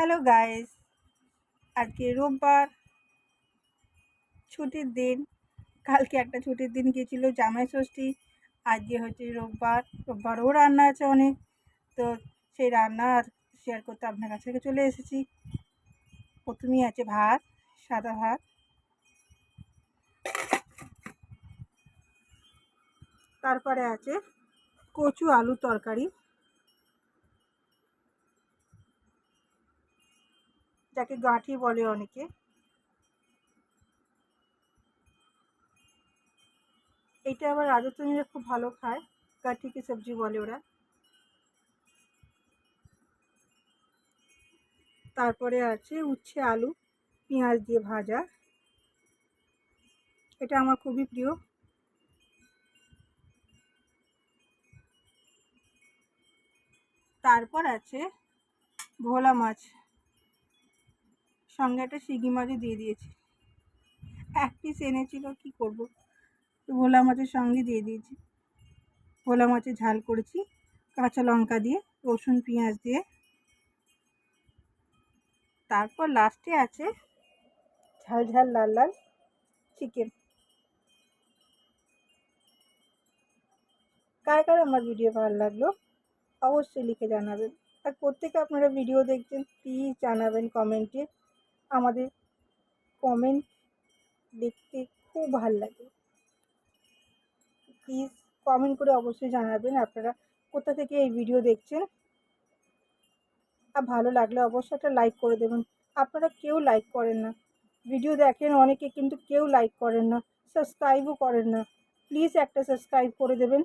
Hello guys, আজকে রোববার, ছুটির দিন। কালকে একটা ছুটির দিন গিয়েছিল জামাই ষষ্ঠী। আজকে হচ্ছে রোববারও রান্না আছে অনেক। তো সেই রান্না শেয়ার করতে আপনার কাছে চলে এসেছি। প্রথমেই আছে ভাত, সাদা ভাত। তারপরে আছে কচু আলু তরকারি, যাকে গাঁঠি বলে অনেকে। এটা আবার রাজস্থানীরা খুব ভালো খায়, গাঁঠি কি সবজি বলে ওরা। তারপরে আছে উচ্ছে আলু পেঁয়াজ দিয়ে ভাজা, এটা আমার খুবই প্রিয়। তারপর আছে ভোলা মাছ, সঙ্গে একটা শিঙি মাছও দিয়ে দিয়েছি। এক পিস এনেছিল, কি করব, তো ভোলা মাছের সঙ্গে দিয়ে দিয়েছি। ভোলা মাছের ঝাল করেছি কাঁচা লঙ্কা দিয়ে, রসুন পেঁয়াজ দিয়ে। তারপর লাস্টে আছে ঝাল ঝাল লাল লাল চিকেন। কার কার আমার ভিডিও ভালো লাগলো অবশ্যই লিখে জানাবেন। আর প্রত্যেকে আপনারা ভিডিও দেখছেন, প্লিজ জানাবেন কমেন্টে। আমাদের কমেন্ট দেখতে খুব ভালো লাগে। প্লিজ কমেন্ট করে অবশ্যই জানাবেন আপনারা কোথা থেকে এই ভিডিও দেখছেন। আর ভালো লাগলে অবশ্যই একটা লাইক করে দেবেন। আপনারা কেউ লাইক করেন না, ভিডিও দেখেন অনেকে কিন্তু কেউ লাইক করেন না, সাবস্ক্রাইবও করেন না। প্লিজ একটা সাবস্ক্রাইব করে দেবেন।